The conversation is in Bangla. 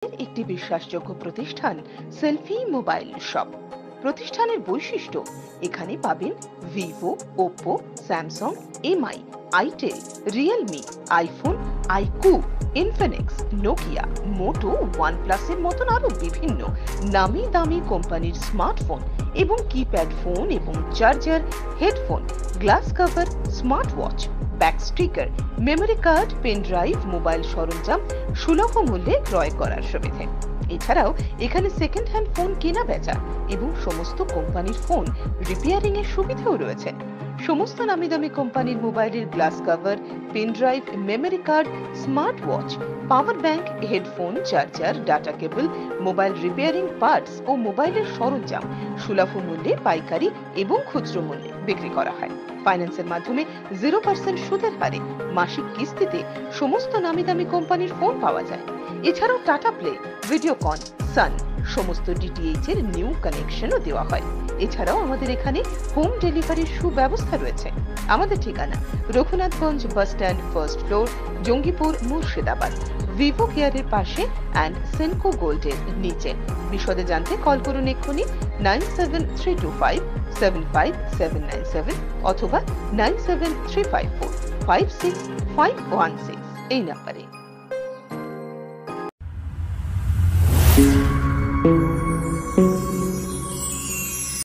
একটি বিশ্বাসযোগ্য প্রতিষ্ঠান সেলফি মোবাইল শপ। প্রতিষ্ঠানের বৈশিষ্ট্য, এখানে পাবেন Vivo, Oppo, Samsung, Mi, itel, Realme, iPhone, iQOO, Infinix, Nokia, Moto, ওয়ানপ্লাসের মতন আরো বিভিন্ন নামি দামি কোম্পানির স্মার্টফোন এবং কিপ্যাড ফোন এবং charger, headphone, glass cover, smart watch, back sticker, memory card, pen drive, mobile সরঞ্জাম সুলভ মূল্যে ক্রয় করার সুবিধে। এছাড়াও এখানে সেকেন্ড হ্যান্ড ফোন কেনা বেচা এবং সমস্ত কোম্পানির ফোন রিপেয়ারিং এর সুবিধাও রয়েছে। সমস্ত নামি দামি কোম্পানির মোবাইলের glass cover, pen drive, memory card, smart watch, power bank, headphone, charger, data cable, mobile repairing parts ও মোবাইলের সরঞ্জাম সুলভ মূল্যে পাইকারি এবং খুচরো মূল্যে বিক্রি করা হয়। ফাইন্যান্সের মাধ্যমে 0% সুদের হারে মাসিক কিস্তিতে সমস্ত নামি দামি কোম্পানির ফোন পাওয়া যায়। এছাড়াও টাটা প্লে, ভিডিওকন, সান সমস্ত ডিটিএইচ এর নিউ কানেকশনও দেওয়া হয়। এছাড়াও আমাদের এখানে হোম ডেলিভারির সুব্যবস্থা রয়েছে। আমাদের ঠিকানা Raghunathganj bus stand, first floor, Jangipur, Murshidabad, Vivo কেয়ারের পাশে অ্যান্ড সেনকো গোল্ডের নিচে। বিশদে জানতে কল করুন এক্ষুনি 9732575797 অথবা 9735456516 এই নাম্বারে।